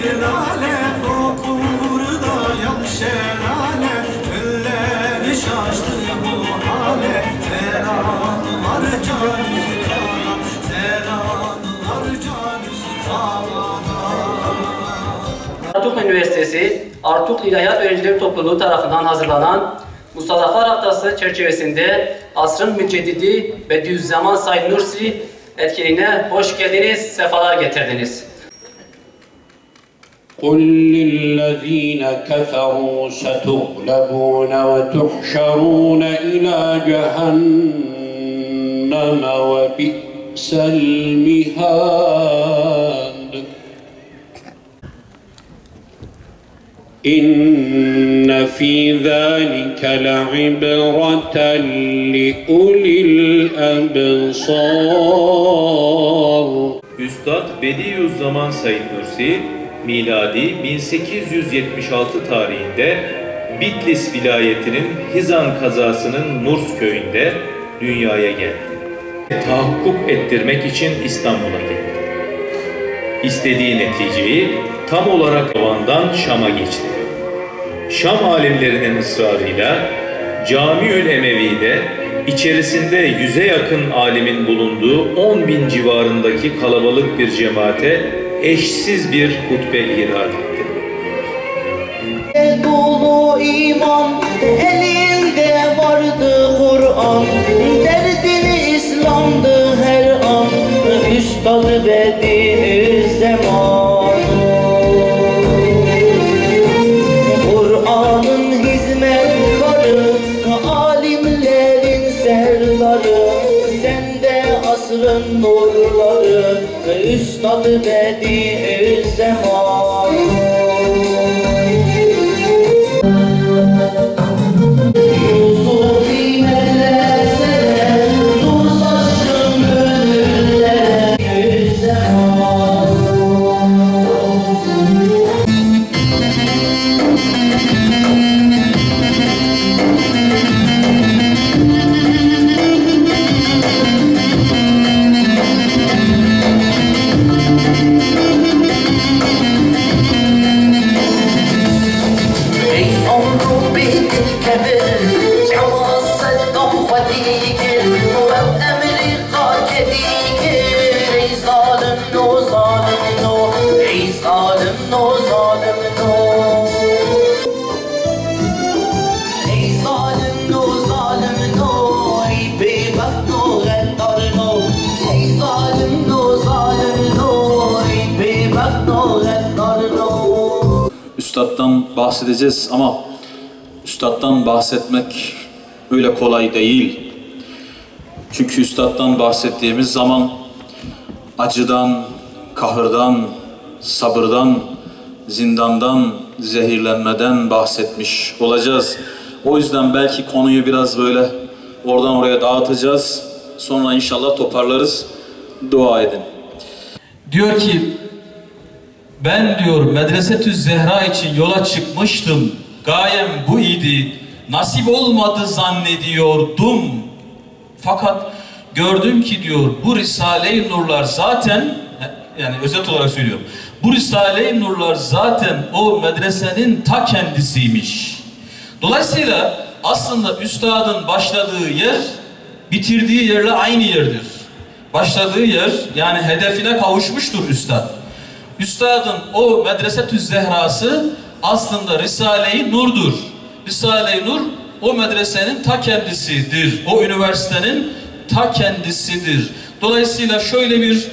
bir lale, fokurda yan şelale, gülleri şaştı bu hale. Selamlar Can-ı Sultan'a, selamlar Can-ı Sultan'a. Artuk Üniversitesi Artuk İlahiyat Öğrencileri Topluluğu tarafından hazırlanan Mustadaflar Haftası çerçevesinde asrın müceddidi Bediüzzaman Said Nursi etkinliğine hoş geldiniz, sefalar getirdiniz. قُلْ لِلَّذ۪ينَ كَفَرُوا سَتُغْلَبُونَ وَتُحْشَرُونَ إِلَى جَهَنَّمَ وَبِئْسَ الْمِهَادُ إِنَّ فِي ذَٰلِكَ لَعِبْرَةً لِأُولِي الْأَبْصَارِ. Üstad Bediüzzaman Said Nursi, miladi 1876 tarihinde Bitlis vilayetinin Hizan kazasının Nurs köyünde dünyaya geldi. Tahakkuk ettirmek için İstanbul'a geldi. İstediği neticeyi tam olarak Van'dan Şam'a geçti. Şam alimlerinin ısrarıyla Camiül Emevi'de içerisinde 100'e yakın alimin bulunduğu 10.000 civarındaki kalabalık bir cemaate eşsiz bir hutbe irad etti. Dolu iman, elinde vardı Kur'an, derdini İslam'dı her an, Üstad Bediüzzaman. Kur'an'ın hizmetkarı, alimlerin serdarı, sende asrın nurları, Üstad Bediüzzaman. Üstad'dan bahsedeceğiz ama Üstad'dan bahsetmek öyle kolay değil. Çünkü Üstad'dan bahsettiğimiz zaman acıdan, kahırdan, sabırdan, zindandan, zehirlenmeden bahsetmiş olacağız. O yüzden belki konuyu biraz böyle oradan oraya dağıtacağız. Sonra inşallah toparlarız. Dua edin. Diyor ki, ben diyor Medresetü Zehra için yola çıkmıştım. Gayem bu idi. Nasip olmadı zannediyordum. Fakat gördüm ki diyor bu Risale-i Nurlar zaten, yani özet olarak söylüyorum. Bu Risale-i Nurlar zaten o medresenin ta kendisiymiş. Dolayısıyla aslında üstadın başladığı yer bitirdiği yerle aynı yerdir. Başladığı yer, yani hedefine kavuşmuştur üstad. Üstadın o Medresetü Zehrası aslında Risale-i Nur'dur. Risale-i Nur o medresenin ta kendisidir. O üniversitenin ta kendisidir. Dolayısıyla şöyle bir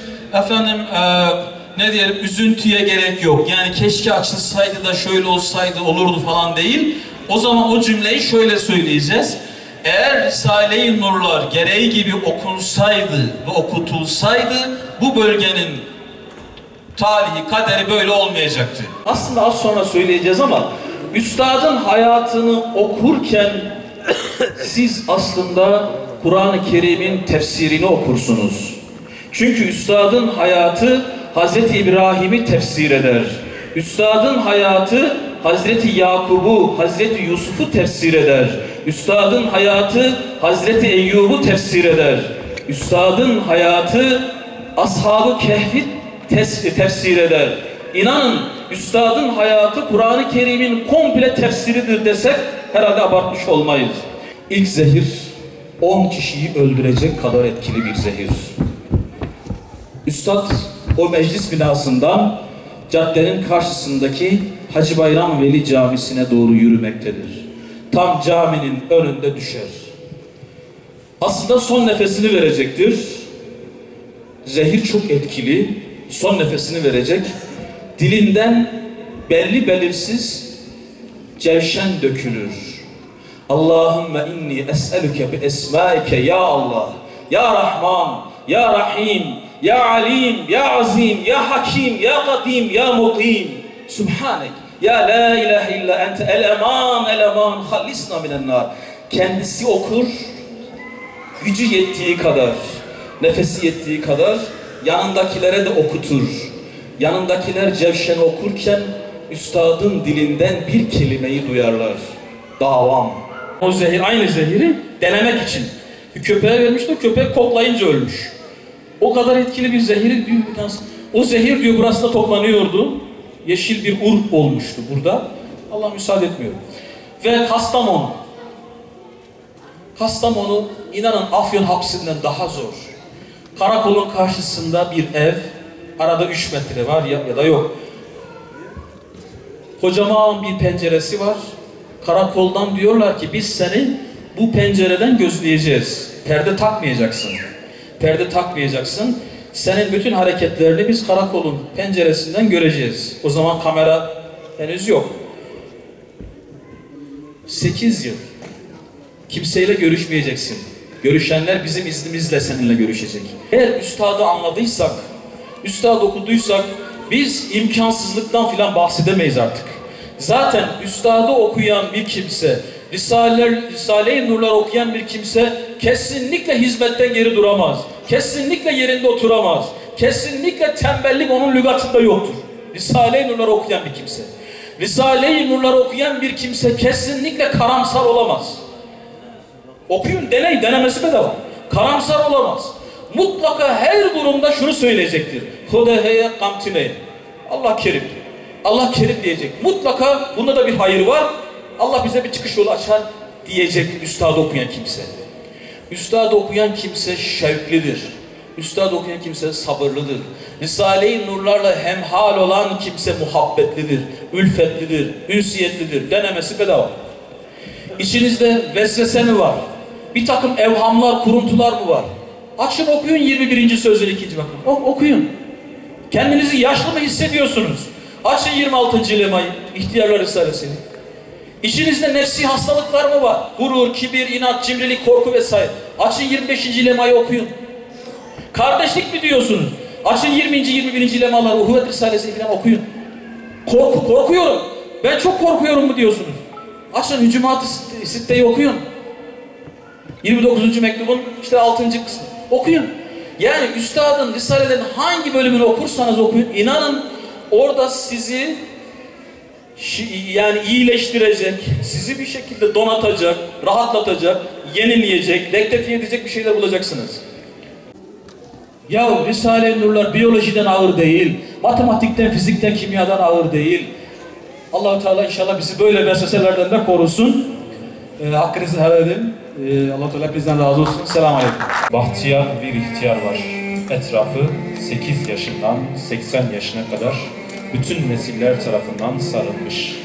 ne diyelim, üzüntüye gerek yok. Yani keşke açılsaydı da şöyle olsaydı olurdu falan değil. O zaman o cümleyi şöyle söyleyeceğiz. Eğer Risale-i Nurlar gereği gibi okunsaydı ve okutulsaydı bu bölgenin talihi, kaderi böyle olmayacaktı. Aslında az sonra söyleyeceğiz ama üstadın hayatını okurken siz aslında Kur'an-ı Kerim'in tefsirini okursunuz. Çünkü üstadın hayatı Hazreti İbrahim'i tefsir eder. Üstadın hayatı Hazreti Yakub'u, Hazreti Yusuf'u tefsir eder. Üstadın hayatı Hazreti Eyyub'u tefsir eder. Üstadın hayatı Ashab-ı Kehf'i tefsir eder. İnanın Üstadın hayatı Kur'an-ı Kerim'in komple tefsiridir desek herhalde abartmış olmayız. İlk zehir 10 kişiyi öldürecek kadar etkili bir zehir. Üstad o meclis binasından caddenin karşısındaki Hacı Bayram Veli Camisi'ne doğru yürümektedir. Tam caminin önünde düşer. Aslında son nefesini verecektir. Zehir çok etkili. Son nefesini verecek. Dilinden belli belirsiz cevşen dökülür. Allahümme inni es'elüke bi esmaike ya Allah, ya Rahman, ya Rahim, ya Alim, ya Azim, ya Hakim, ya Kadim, ya Mukim. Subhanek, ya la ilahe illa ente el eman, hallisna minen nar. Kendisi okur, gücü yettiği kadar, nefesi yettiği kadar yanındakilere de okutur. Yanındakiler cevşen okurken üstadın dilinden bir kelimeyi duyarlar. Davam. O zehir, aynı zehiri denemek için. Bir köpeğe vermişti, köpek koklayınca ölmüş. O kadar etkili bir zehiri diyor. O zehir diyor burasında toplanıyordu. Yeşil bir urk olmuştu burada. Allah müsaade etmiyor. Ve Kastamonu. Kastamonu inanın Afyon hapsinden daha zor. Karakolun karşısında bir ev. Arada 3 metre var ya da yok. Kocaman bir penceresi var. Karakoldan diyorlar ki biz seni bu pencereden gözleyeceğiz. Perde takmayacaksın. Perde takmayacaksın. Senin bütün hareketlerini biz karakolun penceresinden göreceğiz. O zaman kamera henüz yok. 8 yıl. Kimseyle görüşmeyeceksin. Görüşenler bizim iznimizle seninle görüşecek. Eğer üstadı anladıysak, üstad okuduysak biz imkansızlıktan filan bahsedemeyiz artık. Zaten üstadı okuyan bir kimse, Risale-i Nurlar okuyan bir kimse kesinlikle hizmetten geri duramaz. Kesinlikle yerinde oturamaz. Kesinlikle tembellik onun lügatında yoktur. Risale-i Nurlar okuyan bir kimse. Risale-i Nurlar okuyan bir kimse kesinlikle karamsar olamaz. Okuyun, deneyin, denemesi bedava. Karamsar olamaz. Mutlaka her durumda şunu söyleyecektir. Hudeheye kamtine. Allah kerim. Allah kerim diyecek. Mutlaka bunda da bir hayır var. Allah bize bir çıkış yolu açar diyecek üstadı okuyan kimse. Üstadı okuyan kimse şevklidir. Üstadı okuyan kimse sabırlıdır. Risale-i Nurlarla hemhal olan kimse muhabbetlidir, ülfetlidir, ünsiyetlidir. Denemesi bedava. İçinizde vesvese mi var? Bir takım evhamlar, kuruntular mı var? Açın okuyun 21. sözün 2. bakın. Okuyun. Kendinizi yaşlı mı hissediyorsunuz? Açın 26. lemayı, İhtiyarlar Risalesi'ni. İçinizde nefsi hastalıklar mı var? Gurur, kibir, inat, cimrilik, korku vesaire. Açın 25. lemayı okuyun. Kardeşlik mi diyorsunuz? Açın 20. 21. lemaları, Uhuvvet Risalesi'ni falan okuyun. Korkuyorum. Ben çok korkuyorum mu diyorsunuz? Açın Hücumat-ı Sitte'yi okuyun. 29. mektubun işte 6. kısmı. Okuyun. Yani üstadın Risale'den hangi bölümünü okursanız okuyun. İnanın orada sizi yani iyileştirecek, sizi bir şekilde donatacak, rahatlatacak, yenileyecek, rektifiye edecek bir şeyler bulacaksınız. Ya Risale-i Nurlar biyolojiden ağır değil, matematikten, fizikten, kimyadan ağır değil. Allah-u Teala inşallah bizi böyle vesveselerden de korusun. Hakkınızı helal edin. Allah-u Teala bizden razı olsun. Selamun Aleyküm. Bahtiyar bir ihtiyar var. Etrafı 8 yaşından 80 yaşına kadar bütün nesiller tarafından sarılmış.